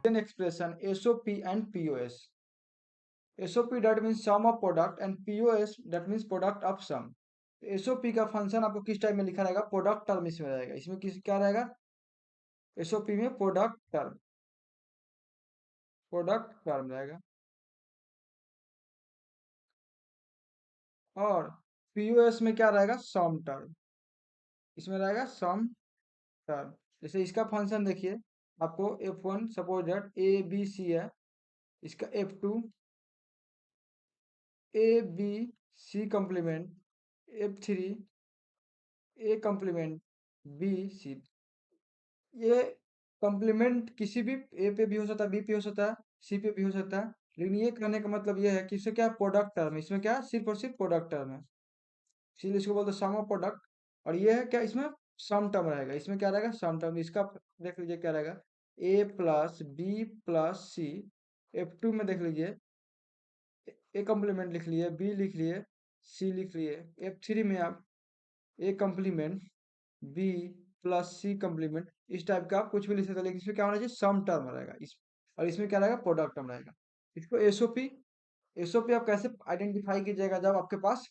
expression SOP and POS. SOP that means sum of product and POS that means product of sum. SOP का function आपको किस type में लिखा रहेगा, product term इसमें रहेगा। इसमें किस क्या रहेगा, SOP में प्रोडक्ट टर्म रहेगा, और POS में क्या रहेगा, सम टर्म। इसमें रहेगा सम टर्म। जैसे इसका फंक्शन देखिए, आपको F1 सपोज दैट ABC है, इसका F2 ABC complement F3 A complement BC। ये कम्प्लीमेंट किसी भी ए पे भी हो सकता है, बी पे हो सकता है, सी पे भी हो सकता है, लेकिन ये कहने का मतलब ये है कि इससे क्या प्रोडक्ट टर्म है, इसमें क्या है, सिर्फ और सिर्फ प्रोडक्ट टर्म है, इसीलिए इसको बोलते हैं सम ऑफ प्रोडक्ट। और ये है क्या, इसमें सम टर्म रहेगा, इसमें क्या रहेगा, सम टर्म। इसका देख लीजिए क्या रहेगा, ए प्लस बी प्लस सी। F2 में देख लीजिए, ए कम्प्लीमेंट लिख लिए, बी लिख लिए, सी लिख लिए। F3 में आप A complement B plus C complement, इस टाइप का आप कुछ भी लिख सकते हैं, लेकिन इसमें क्या होना चाहिए, सम टर्म रहेगा इस, और इसमें क्या रहेगा, प्रोडक्ट टर्म रहेगा। इसको एसओपी आप कैसे आइडेंटिफाई कीजिएगा, जब आपके पास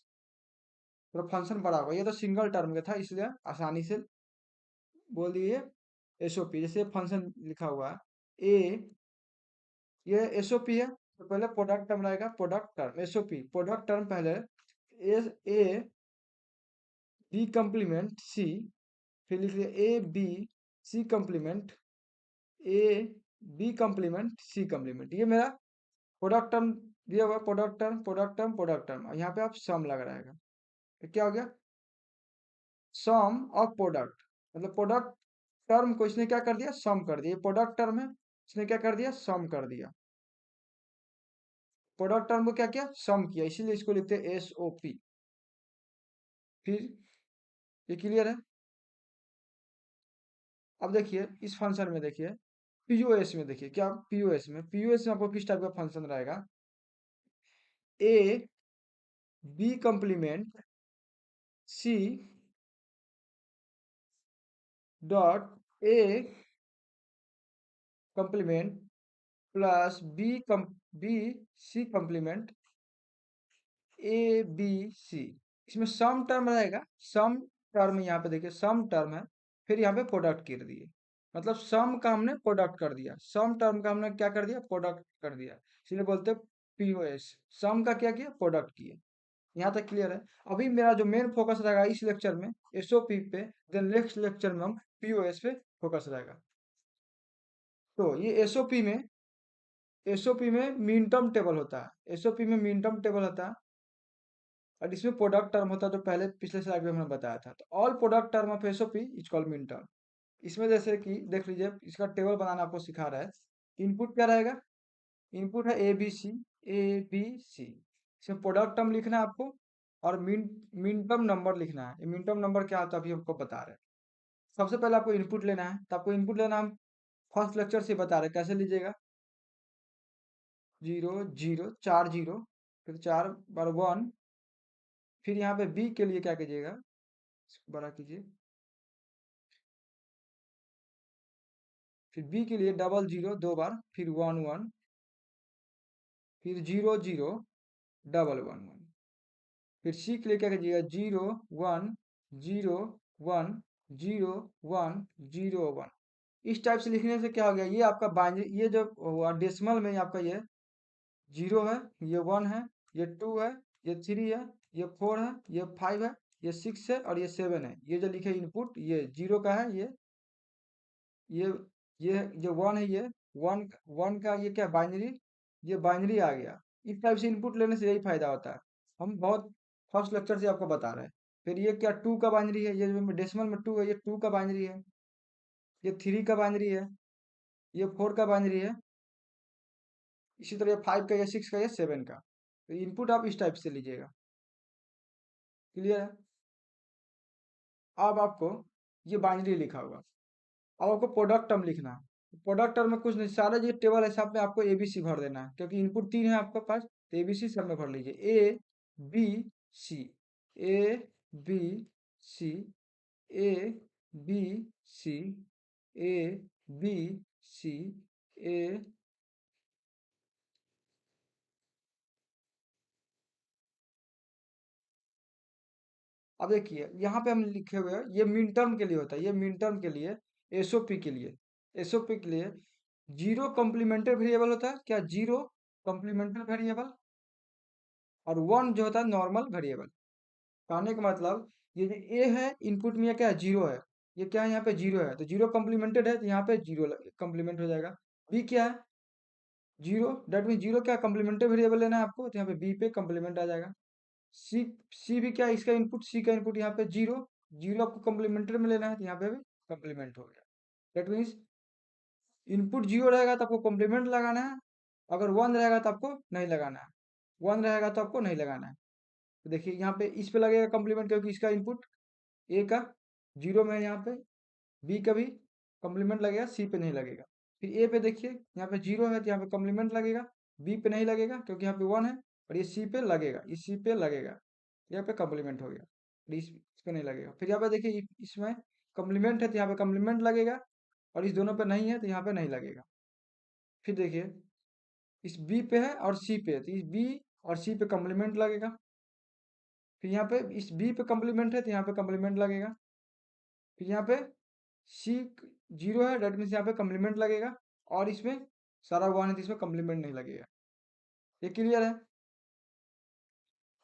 पूरा फंक्शन बड़ा होगा। ये तो सिंगल टर्म का था, इसलिए आसानी से बोल दिए एसओपी। जैसे फंक्शन लिखा हुआ है ए, ये एसओपी है, तो पहले प्रोडक्ट टर्म रहेगा, product term SOP, product term पहले ए बी कम्प्लीमेंट सी, फिर लिख लिया A B C complement A B complement C complement. ये मेरा प्रोडक्ट टर्म दिया हुआ, product term product term product term. यहाँ पे आप सम लगा रहेगा, तो क्या हो गया, सम ऑफ प्रोडक्ट। मतलब प्रोडक्ट टर्म को इसने क्या कर दिया, सम कर दिया। प्रोडक्ट टर्म है, इसने क्या कर दिया, सम कर दिया। प्रोडक्ट टर्म को क्या किया, सम किया, इसीलिए इसको लिखते हैं एसओपी। फिर ये क्लियर है। अब देखिए इस फंक्शन में, देखिए पीओएस में, देखिए क्या पीओएस में आपको किस टाइप का फंक्शन रहेगा, A B complement C dot A complement plus B C complement A B C. इसमें सम टर्म रहेगा, सम टर्म यहाँ पे देखिए सम टर्म है, फिर यहाँ पे प्रोडक्ट कर दिए, मतलब सम का हमने प्रोडक्ट कर दिया, सम टर्म का हमने क्या कर दिया, प्रोडक्ट कर दिया, इसलिए बोलते हैं पीओएस। सम का क्या किया, प्रोडक्ट किए। यहाँ तक क्लियर है। अभी मेरा जो मेन फोकस रहेगा इस लेक्चर में एसओपी पे, देन नेक्स्ट लेक्चर में हम पीओएस पे फोकस रहेगा। तो ये एसओपी में मीन टर्म टेबल होता है, एसओपी में मीन टर्म टेबल होता है, और इसमें प्रोडक्ट टर्म होता है, जो पहले पिछले स्लाइड में हमने बताया था। तो all product term of SOP is called mean term. इसमें जैसे कि देख लीजिए, इसका टेबल बनाना आपको सिखा रहा है। इनपुट क्या रहेगा, इनपुट है ए बी सी। इसमें प्रोडक्ट टर्म लिखना है आपको, और मीन टर्म नंबर लिखना है। मीन टर्म नंबर क्या होता है अभी हमको बता रहे हैं। सबसे पहले आपको इनपुट लेना है, तो आपको इनपुट लेना हम फर्स्ट लेक्चर से बता रहे हैं, कैसे लीजिएगा, 0 0 4 0, फिर 4 बार 1, फिर यहाँ पे बी के लिए क्या कीजिएगा, इसको बड़ा कीजिए, फिर बी के लिए डबल 0 2 बार, फिर 1 1, फिर 0 0 डबल 1 1, फिर सी के लिए क्या कीजिएगा, 0 1 0 1 0 1 0 1। इस टाइप से लिखने से क्या हो गया, ये आपका बाइनरी, ये जो हुआ डेसिमल में आपका ये 0 है, ये 1 है, ये 2 है, ये 3 है, ये 4 है, ये 5 है, ये 6 है, और ये 7 है। ये जो लिखे इनपुट, ये 0 का है, ये ये 1 है, ये 1 का ये क्या बाइनरी, ये बाइनरी आ गया। इस टाइप से इनपुट लेने से यही फायदा होता है, हम बहुत फर्स्ट लेक्चर से आपको बता रहे हैं। फिर ये क्या 2 का बाइनरी है, ये जो डेसिमल में 2 है, ये 2 का बाइनरी है, ये 3 का बाइनरी है, ये 4 का बाइनरी है, इसी तरह ये 5 का, ये 6 का, ये 7 का। तो इनपुट आप इस टाइप से लीजिएगा। क्लियर है। अब आपको ये बाइनरी लिखा होगा, अब आपको प्रोडक्ट टर्म लिखना है। प्रोडक्ट टर्म में कुछ नहीं, सारे जो टेबल है सब में आपको एबीसी भर देना है, क्योंकि इनपुट 3 है आपके पास, तो एबीसी सब में भर लीजिए, A B C, A B C, A B C, A B C, A अब देखिए यहाँ पे हम लिखे हुए हैं, ये मिन टर्म के लिए होता है, ये मिन टर्म के लिए, एसओपी के लिए, एसओपी के लिए जीरो कॉम्प्लीमेंट्री वेरिएबल होता है क्या, जीरो कॉम्प्लीमेंट्री वेरिएबल, और वन जो होता है नॉर्मल वेरिएबल। कहने का मतलब ये जो ए है इनपुट में, ये क्या है, जीरो है, ये क्या है यहाँ पे जीरो है, तो जीरो कॉम्प्लीमेंटेड है तो यहाँ पे जीरो कॉम्प्लीमेंट हो जाएगा। बी क्या है, जीरो, डेट मीन जीरो क्या कॉम्प्लीमेंट्री वेरिएबल लेना है आपको, तो यहाँ पे बी पे कॉम्प्लीमेंट आ जाएगा। सी, सी भी क्या है, इसका इनपुट, सी का इनपुट यहाँ पे जीरो, जीरो आपको कॉम्प्लीमेंट्री में लेना है तो यहाँ पे भी कॉम्प्लीमेंट हो गया। डेट मीन्स इनपुट जीरो रहेगा तो आपको कॉम्प्लीमेंट लगाना है, अगर वन रहेगा तो आपको नहीं लगाना है, वन रहेगा तो आपको नहीं लगाना है। तो देखिए यहाँ पे इस पे लगेगा कॉम्प्लीमेंट क्योंकि इसका इनपुट ए का जीरो में है, यहाँ पे बी का भी कॉम्प्लीमेंट लगेगा, सी पे नहीं लगेगा। फिर ए पे देखिए यहाँ पे जीरो है तो यहाँ पे कॉम्प्लीमेंट लगेगा, बी पे नहीं लगेगा क्योंकि यहाँ पे वन है, और ये सी पे लगेगा, इस सी पे लगेगा, यहाँ पे कॉम्प्लीमेंट हो गया, और इस पे नहीं लगेगा। फिर यहाँ पे देखिए इसमें कॉम्प्लीमेंट है तो यहाँ पे कॉम्प्लीमेंट लगेगा, और इस दोनों पे नहीं है तो यहाँ पे नहीं लगेगा। फिर देखिए इस बी पे है और सी पे है तो इस बी और सी पे कॉम्प्लीमेंट लगेगा, फिर यहाँ पे इस बी पे कॉम्प्लीमेंट है तो यहाँ पे कॉम्प्लीमेंट लगेगा, फिर यहाँ पे सी जीरो है डेट मीन्स यहाँ पे कॉम्प्लीमेंट लगेगा, और इसमें सारा वन है तो इसमें कॉम्प्लीमेंट नहीं लगेगा। ये क्लियर है,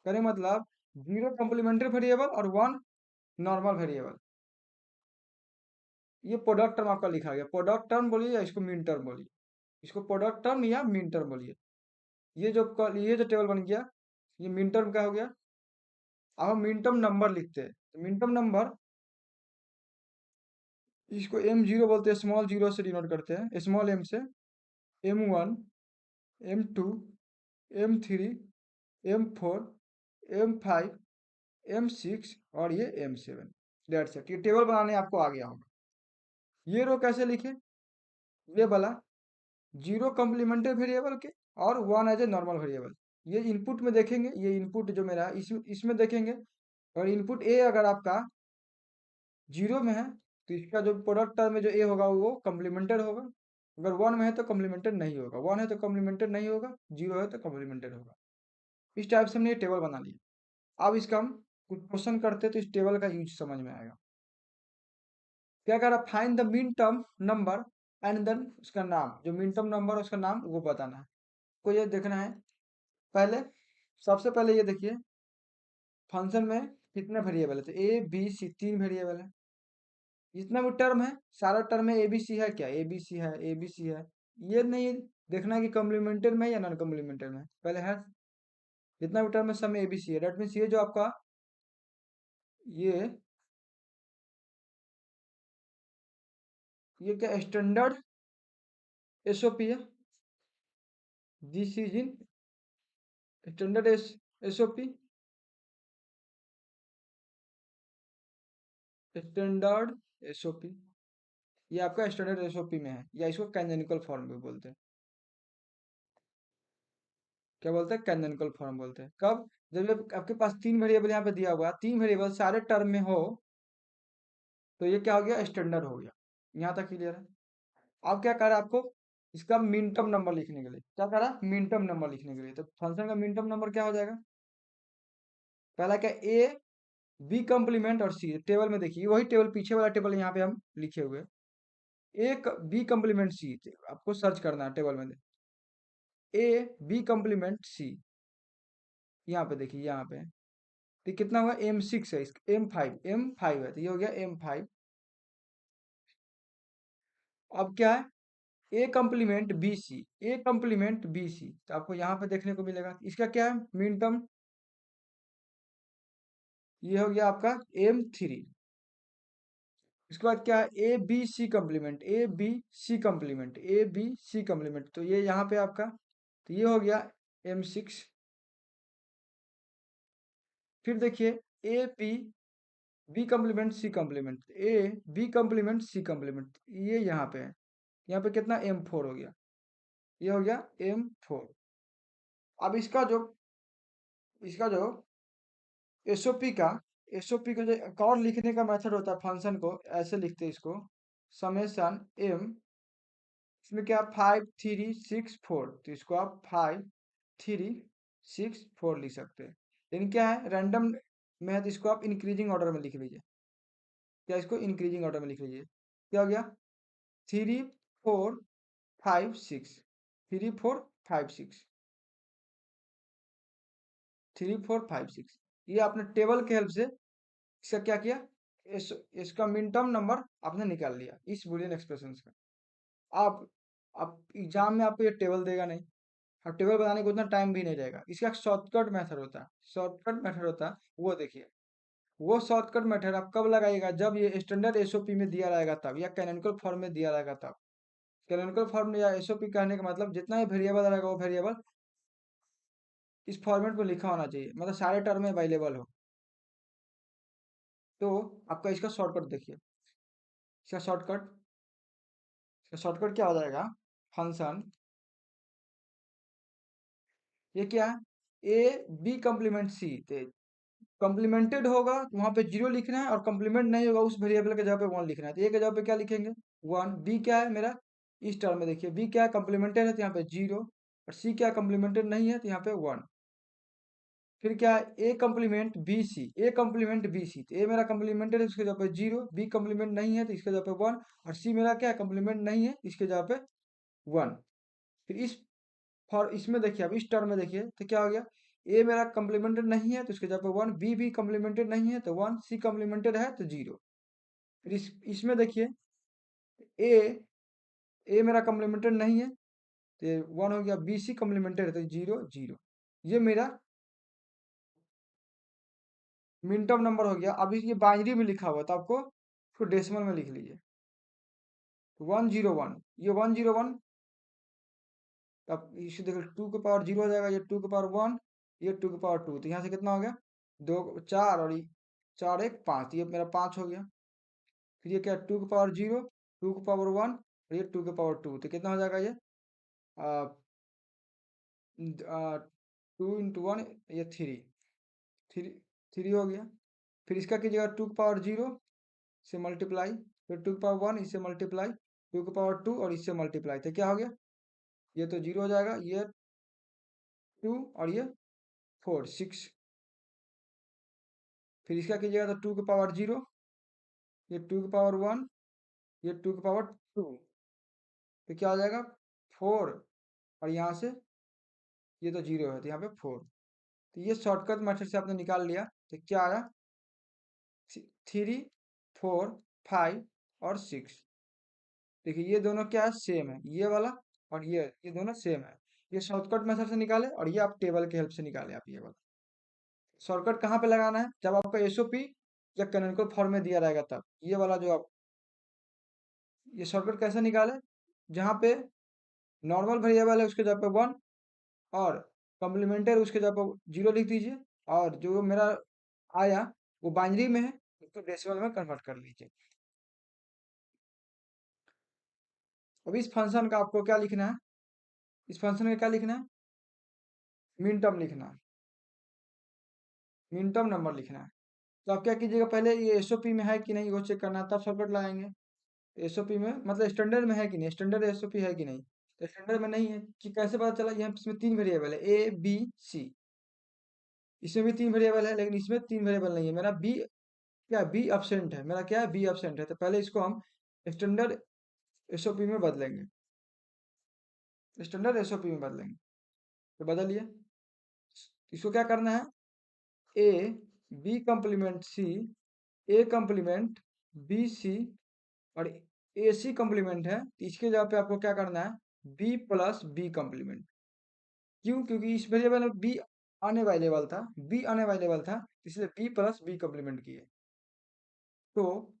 करें मतलब जीरो कॉम्प्लीमेंट्री वेरिएबल और वन नॉर्मल वेरिएबल। ये प्रोडक्ट टर्म आपका लिखा गया, प्रोडक्ट टर्म बोलिए या इसको मीन टर्म बोलिए, इसको प्रोडक्ट टर्म या मीन टर्म बोलिए। ये जो टेबल बन गया, ये मीन टर्म का हो गया। अब हम मीन टर्म नंबर लिखते हैं, तो मीन टर्म नंबर इसको एम जीरो बोलते हैं, स्मॉल जीरो से डिनोट करते हैं, स्मॉल एम से, M one, M two, M three, M four, M five, M six, और ये एम सेवन। डेट्स इट, ये टेबल बनाने आपको आ गया होगा। ये रो कैसे लिखे, ये वाला जीरो कॉम्प्लीमेंट्री वेरिएबल के और one as a normal variable, ये इनपुट में देखेंगे, ये इनपुट जो मेरा है इसमें देखेंगे, और इनपुट ए अगर आपका जीरो में है तो इसका जो प्रोडक्ट टर्म में जो ए होगा वो कॉम्प्लीमेंटेड होगा, अगर वन में है तो कॉम्प्लीमेंटेड नहीं होगा, वन है तो कॉम्प्लीमेंटेड नहीं होगा, जीरो है तो कॉम्प्लीमेंटेड होगा। इस टाइप से हमने ये टेबल बना लिया। अब इसका हम कुछ क्वेश्चन करते तो इस टेबल का यूज समझ में आएगा। क्या कह रहा, find the min term number and then उसका नाम, जो मिन टर्म नंबर उसका नाम वो बताना है, को ये देखना है। पहले सबसे पहले ये देखिए फंक्शन में कितने वेरिएबल है, तो ए बी सी तीन वेरिएबल है, जितना भी टर्म है सारा टर्म में एबीसी है क्या, एबीसी है, एबीसी है, ये नहीं देखना है कि कॉम्प्लीमेंटेड में है या नॉन कॉम्प्लीमेंटेड में है, पहले है जितना भी टर्म है सब में एबीसी है, डेट मीन्स ये जो आपका ये ये क्या स्टैंडर्ड एसओपी है, this is in standard SOP, standard SOP, ये आपका स्टैंडर्ड एसओपी में है, या इसको कैनोनिकल फॉर्म भी बोलते हैं। क्या बोलते हैं, कैनोनिकल फॉर्म बोलते हैं। कब, जब आपके पास तीन वेरिएबल यहाँ पे दिया हुआ है, तीन वेरिएबल सारे टर्म में हो तो ये क्या हो गया, स्टैंडर्ड हो गया। यहाँ तक क्लियर है। अब क्या कर रहा है आपको, इसका मिनटर्म नंबर लिखने के लिए क्या कर रहा है, मिनटर्म नंबर लिखने के लिए, तो फंक्शन का मिनटर्म नंबर क्या हो जाएगा, पहला क्या, ए बी कॉम्प्लीमेंट और सी, टेबल में देखिए वही टेबल, पीछे वाला टेबल यहाँ पे हम लिखे हुए, ए बी कॉम्प्लीमेंट सी, आपको सर्च करना है टेबल में, ए बी कॉम्प्लीमेंट सी, यहाँ पे देखिए, यहाँ पे तो कितना हुआ, एम सिक्स है, एम फाइव है, तो ये हो गया एम फाइव। अब क्या है, A complement B C, A complement B C, तो आपको यहाँ पे देखने को मिलेगा, इसका क्या है मिन टर्म, ये हो गया आपका एम थ्री। इसके बाद क्या है, A B C complement, A B C complement, A B C complement, तो ये यहाँ पे आपका, तो ये हो गया एम सिक्स। फिर देखिए A B B complement C complement, A B complement C complement, ये यहाँ पे है, यहाँ पे कितना एम फोर हो गया, ये हो गया एम फोर। अब इसका जो एसओपी का एसओपी का जो एक और लिखने का मेथड होता है फंक्शन को, ऐसे लिखते हैं इसको, समेशन एम इसमें क्या 5 3 6 4, तो इसको आप 5 3 6 4 लिख सकते हैं। लेकिन क्या है, रैंडम में है तो इसको आप इंक्रीजिंग ऑर्डर में लिख लीजिए। क्या, इसको इंक्रीजिंग ऑर्डर में लिख लीजिए। क्या हो गया, 3 4 5 6, 3 4 5 6, 3 4 5 6। ये आपने टेबल के हेल्प से इसका क्या किया, इस इसका मिन टर्म नंबर आपने निकाल लिया इस बूलियन एक्सप्रेशन का। आप आप एग्जाम में आपको ये टेबल देगा नहीं, और टेबल बनाने को उतना टाइम भी नहीं रहेगा। इसका एक शॉर्टकट मेथड होता है, शॉर्टकट मेथड होता है, वो देखिए। वो शॉर्टकट मेथड आप कब लगाइएगा, जब ये स्टैंडर्ड एसओपी में दिया रहेगा तब, या कैनोनिकल फॉर्म में दिया रहेगा तब। कैनोनिकल फॉर्म या एसओपी कहने का मतलब जितना भी वेरिएबल रहेगा वो वेरिएबल इस फॉर्मेट में लिखा होना चाहिए, मतलब सारे टर्म में अवेलेबल हो। तो आपका इसका शॉर्टकट देखिए, इसका शॉर्टकट क्या हो जाएगा, फंक्शन, ये क्या है, A B complement C. Complemented होगा तो वहां पे 0 लिखना है, और कम्प्लीमेंट नहीं होगा उस वेरिएबल के जगह पे 1 लिखना है। तो ए के जगह पे क्या लिखेंगे, 1। बी क्या है मेरा, इस टर्म में देखिए, बी क्या है, कम्प्लीमेंटेड है तो यहाँ पे 0, और सी क्या कम्प्लीमेंटेड नहीं है तो यहाँ पे 1। फिर क्या है, A complement B C, A complement B C, तो ए मेरा कम्प्लीमेंटेड है इसके जगह पे 0, बी कम्प्लीमेंट नहीं है तो इसके जगह पे 1, और सी मेरा क्या है, कम्प्लीमेंट नहीं है इसके जगह पे 1। फिर फॉर इसमें देखिए, अब इस टर्म में देखिए तो क्या हो गया, ए मेरा कम्प्लीमेंटेड नहीं है तो इसके जगह पे 1, बी भी कम्प्लीमेंटेड नहीं है तो 1, सी कम्प्लीमेंटेड है तो 0। फिर इसमें देखिए, ए ए मेरा कम्प्लीमेंटेड नहीं है तो 1 हो गया, बी सी कम्प्लीमेंटेड है तो 0 0। ये मेरा मिनटर्म नंबर हो गया। अभी ये बाइनरी में लिखा हुआ, तो आपको इसको डेसिमल में लिख लीजिए, 101। ये 101, अब इसे देखो 2 की पावर 0 हो जाएगा, ये 2 की पावर 1, ये 2 की पावर 2, तो यहाँ से कितना हो गया, 2 4, और 4 1 5, ये मेरा 5 हो गया। फिर ये क्या, 2 की पावर 0, 2 की पावर 1, और ये 2 की पावर 2, तो कितना हो जाएगा ये, 2 × 1, ये 3 3 हो गया। फिर इसका कीजिएगा 2 की पावर 0 से मल्टीप्लाई, फिर 2 की पावर 1 इससे मल्टीप्लाई, 2 की पावर 2 और इससे मल्टीप्लाई, तो क्या हो गया, ये तो 0 हो जाएगा, ये 2 और ये 4 6। फिर इसका कीजिएगा तो 2 की पावर 0, ये 2 की पावर 1, ये 2 की पावर 2, तो क्या हो जाएगा, 4, और यहाँ से ये तो 0 है तो यहाँ पे 4। तो ये शॉर्टकट मेथड से आपने निकाल लिया, तो क्या आया, 3 4 5 और 6। देखिए ये दोनों क्या है, सेम है, ये वाला और ये दोनों सेम है। ये शॉर्टकट मेथड से निकाले, और ये आप टेबल के हेल्प से निकाले। आप ये वाला शॉर्टकट कहाँ पे लगाना है, जब आपका एसओपी या कैनोनिकल फॉर्म में दिया रहेगा तब। ये वाला जो आप, ये शॉर्टकट कैसे निकाले, जहाँ पे नॉर्मल वेरिएबल है उसके जगह पे 1, और कम्प्लीमेंटेड उसके जगह पे 0 लिख दीजिए, और जो मेरा आया वो बाइनरी में है, उसको डेसिमल में कन्वर्ट कर लीजिए। अब इस फंक्शन का आपको क्या लिखना है, इस फंक्शन में क्या लिखना है, मिन टर्म लिखना है, मिन टर्म नंबर लिखना है। तो आप क्या कीजिएगा, पहले ये एसओपी में है कि नहीं वो चेक करना है, तब शॉर्टकट लगाएंगे। एसओपी में मतलब स्टैंडर्ड में है कि नहीं, स्टैंडर्ड एसओपी है कि नहीं, तो स्टैंडर्ड में नहीं है कि कैसे पता चला, यहाँ इसमें 3 वेरिएबल है, ए बी सी। इसमें भी 3 वेरिएबल है, लेकिन इसमें 3 वेरिएबल नहीं है। मेरा बी क्या, बी absent है, मेरा क्या है, बी absent है, तो पहले इसको हम स्टैंडर्ड एसओपी में बदलेंगे, स्टैंडर्ड एसओपी में बदलेंगे। तो बदलिए, इसको क्या करना है, A B complement C, A complement B C, और ए सी कम्प्लीमेंट है तो इसके जगह पे आपको क्या करना है, बी प्लस बी कम्प्लीमेंट। क्यों, क्योंकि इस वेरिएबल में बी अनअवेलेबल था, बी अनअवेलेबल था, इसलिए बी प्लस बी कम्प्लीमेंट किए। तो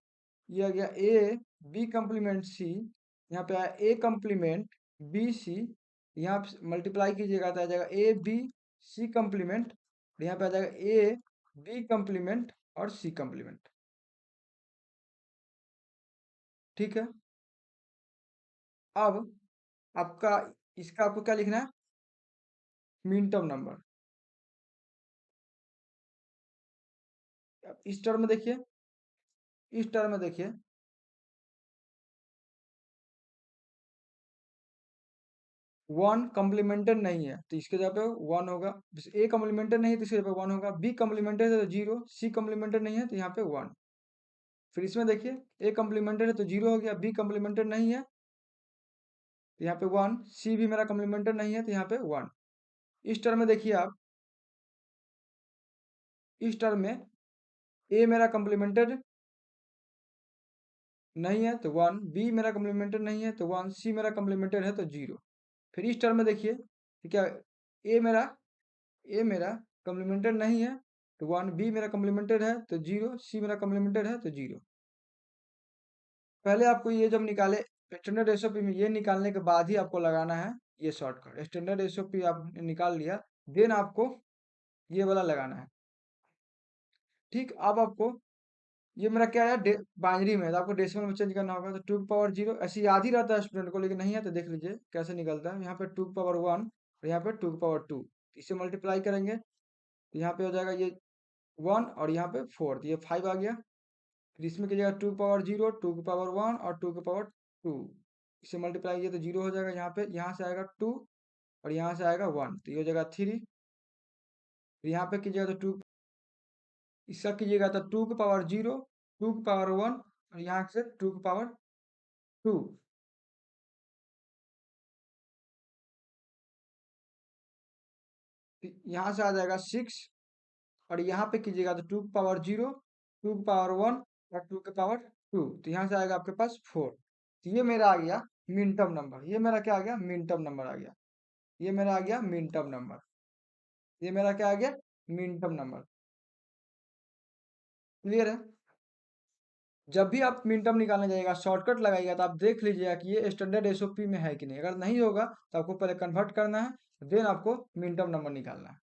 ये आ गया ए बी कम्प्लीमेंट सी, यहाँ पे आया ए कम्प्लीमेंट बी सी, यहाँ मल्टीप्लाई कीजिएगा तो आ जाएगा ए बी सी कम्प्लीमेंट, यहाँ पे आ जाएगा ए बी कम्प्लीमेंट और सी कम्प्लीमेंट। ठीक है। अब आपका इसका आपको क्या लिखना है, मिन टर्म नंबर। अब इस टर्म में देखिए, इस टर्म में देखिए, वन कॉम्प्लीमेंटेड नहीं है तो इसके जगह पे वन होगा। ए कॉम्प्लीमेंटेड नहीं है तो इसके जगह पे वन होगा। बी कॉम्प्लीमेंटेड है तो जीरो। सी कॉम्प्लीमेंटेड नहीं है तो यहाँ पे वन। फिर इसमें देखिए, ए कॉम्प्लीमेंटेड है तो जीरो हो गया। बी कॉम्प्लीमेंटेड नहीं है तो यहाँ पे वन। सी भी मेरा कॉम्प्लीमेंटेड नहीं है तो यहाँ पे वन। इस टर्म में देखिए आप, इस टर्म में ए मेरा कॉम्प्लीमेंटेड नहीं है तो वन। बी मेरा कॉम्प्लीमेंटेड नहीं है तो वन। सी मेरा कॉम्प्लीमेंटेड है तो जीरो। फिर इस टर्म में देखिए कि क्या, ए मेरा ए मेरा कॉम्प्लीमेंटेड नहीं है तो वन। बी मेरा कॉम्प्लीमेंटेड है तो जीरो। सी मेरा कॉम्प्लीमेंटेड है तो जीरो। पहले आपको ये जब निकाले स्टैंडर्ड एसओपी में, ये निकालने के बाद ही आपको लगाना है ये शॉर्टकट। स्टैंडर्ड एसओपी आपने निकाल लिया, देन आपको ये वाला लगाना है। ठीक, अब आपको ये मेरा क्या है, बाइनरी में है, तो आपको डेसिमल में चेंज करना होगा। तो टू पावर जीरो ऐसे याद ही रहता है स्टूडेंट को, लेकिन नहीं है तो देख लीजिए कैसे निकलता है। यहाँ पे टू पावर वन और यहाँ पे टू पावर टू, इसे मल्टीप्लाई करेंगे तो यहाँ पे हो जाएगा ये वन और यहाँ पे फोर, तो ये फाइव आ गया। फिर इसमें कीजिएगा टू पावर जीरो, टू की पावर वन और टू की पावर टू, इसे मल्टीप्लाई किया तो जीरो हो जाएगा। यहाँ पे यहाँ से आएगा टू और यहाँ से आएगा वन, तो ये हो जाएगा थ्री। फिर यहाँ पे कीजिएगा तो टू, इसका कीजिएगा तो टू की पावर जीरो, टू की पावर वन और यहाँ से टू की पावर टू। यहाँ से आ जाएगा सिक्स और यहाँ पे कीजिएगा तो टू की पावर जीरो, टू की पावर वन और टू की पावर टू, तो यहाँ से आएगा आपके पास फोर। तो ये मेरा आ गया मिनटर्म नंबर। ये मेरा क्या आ गया, मिनटर्म नंबर आ गया। ये मेरा आ गया मिनटर्म नंबर। ये मेरा क्या आ गया, मिनटर्म नंबर। क्लियर है। जब भी आप मिनटर्म निकालने जाइएगा, शॉर्टकट लगाइएगा, तो आप देख लीजिएगा कि ये स्टैंडर्ड एसओपी में है कि नहीं। अगर नहीं होगा तो आपको पहले कन्वर्ट करना है, देन आपको मिनटर्म नंबर निकालना है।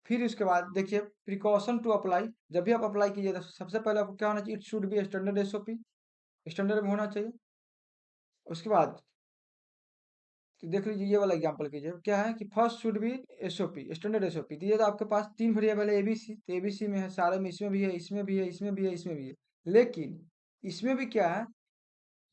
फिर उसके बाद देखिए प्रिकॉशन टू अप्लाई। जब भी आप अप्लाई कीजिए तो सबसे पहले आपको क्या होना चाहिए, it should be standard SOP, standard में होना चाहिए। उसके बाद तो देख लीजिए ये वाला एग्जांपल कीजिए, क्या है कि first should be SOP, standard SOP. तो ये तो आपके पास तीन वेरिएबल है एबीसी, तो एबीसी में है सारे में, इसमें भी है, इसमें भी है, इसमें भी है, इसमें भी है। लेकिन इसमें भी क्या है,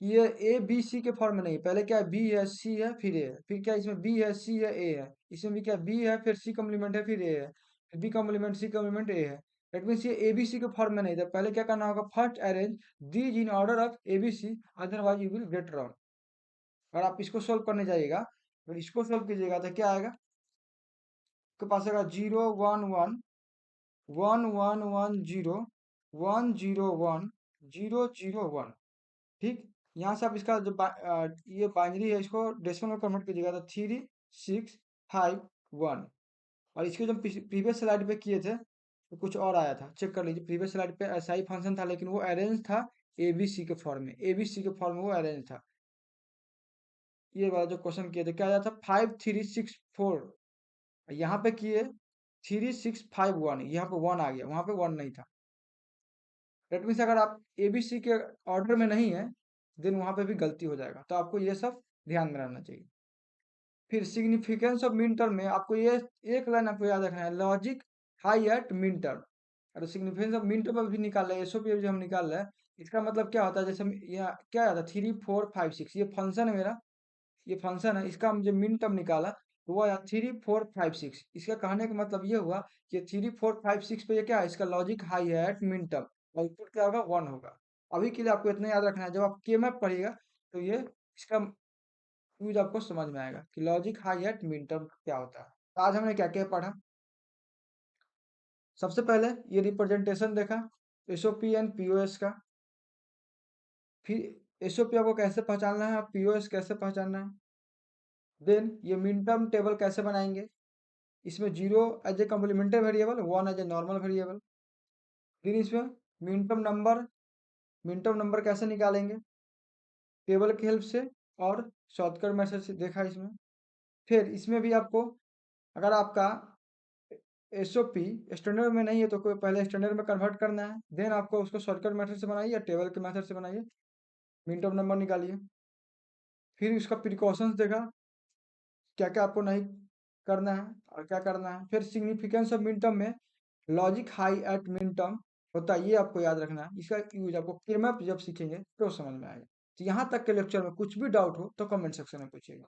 ये ए बी सी के फॉर्म में नहीं। पहले क्या है, बी है, सी है, फिर ए है। फिर क्या है, इसमें बी है, सी है, ए है। इसमें भी क्या, बी है, फिर सी कॉम्प्लीमेंट है, फिर ए है, फिर बी कॉम्प्लीमेंट, सी कॉम्प्लीमेंट, ए है। दैट मीन्स ये ए बी सी के फॉर्म में नहीं था। पहले क्या करना होगा, first arrange these in order of A B C, otherwise you will get wrong. अगर आप इसको सोल्व करने जाइएगा, अगर इसको सोल्व कीजिएगा तो क्या आएगा, आपके पास आएगा zero one one, one one one zero, one zero one, zero zero one. ठीक, यहाँ से आप इसका जो ये बाइनरी है, इसको डेसिमल में कन्वर्ट कीजिएगा तो थ्री सिक्स फाइव वन। और इसको जब प्रीवियस स्लाइड पे किए थे तो कुछ और आया था, चेक कर लीजिए। प्रीवियस स्लाइड पे ऐसा ही फंक्शन था, लेकिन वो अरेंज था एबीसी के फॉर्म में। एबीसी के फॉर्म में वो अरेंज था। ये वाला जो क्वेश्चन किए थे क्या आया था, फाइव थ्री सिक्स फोर। यहाँ पे किए थ्री सिक्स फाइव वन, यहाँ पे वन आ गया, वहां पे वन नहीं था। डेट मीन्स अगर आप एबीसी के ऑर्डर में नहीं है, देन वहां पे भी गलती हो जाएगा। तो आपको ये सब ध्यान में रहना चाहिए। फिर सिग्निफिकेंस ऑफ मिन टर्म में आपको ये एक लाइन आपको याद रखना है, logic high at min term. अगर सिग्निफिकेंस ऑफ मिन टर्म भी निकाल रहे हैं, एसओपी जो हम निकाल रहे हैं, इसका मतलब क्या होता है, जैसे यहाँ क्या आता है, थ्री फोर फाइव सिक्स, ये फंक्शन है मेरा, ये फंक्शन है, इसका हम जो मिन टर्म निकाला तो वो आया थ्री फोर फाइव सिक्स। इसका कहने का मतलब ये हुआ कि थ्री फोर फाइव सिक्स पे ये क्या है, इसका लॉजिक हाई है एट मिन टर्म, आउटपुट क्या होगा, वन होगा। अभी के लिए आपको इतना याद रखना है, जब आप के मैप पढ़िएगा तो ये इसका यूज आपको समझ में आएगा कि logic high at min term क्या होता है। तो आज हमने क्या क्या पढ़ा, सबसे पहले ये रिप्रेजेंटेशन देखा एसओपी एंड पीओएस का। फिर एसओपी आपको कैसे पहचानना है, पीओएस कैसे पहचानना है। देन ये मिन टर्म टेबल कैसे बनाएंगे, इसमें zero as a complementary variable, one as a normal variable. फिर इसमें मिन टर्म नंबर कैसे निकालेंगे, टेबल की हेल्प से और शॉर्टकट मेथड से देखा इसमें। फिर इसमें भी आपको, अगर आपका एसओपी स्टैंडर्ड में नहीं है तो कोई पहले स्टैंडर्ड में कन्वर्ट करना है, देन आपको उसको शॉर्टकट मेथड से बनाइए या टेबल के मेथड से बनाइए, मिन टर्म नंबर निकालिए। फिर उसका प्रिकॉशंस देखा, क्या क्या आपको नहीं करना है और क्या करना है। फिर सिग्निफिकेंस ऑफ मिन टर्म में logic high at min term होता है, ये आपको याद रखना है। इसका यूज आपको केमैप जब सीखेंगे तो समझ में आएगा। तो यहाँ तक के लेक्चर में कुछ भी डाउट हो तो कमेंट सेक्शन में पूछिएगा।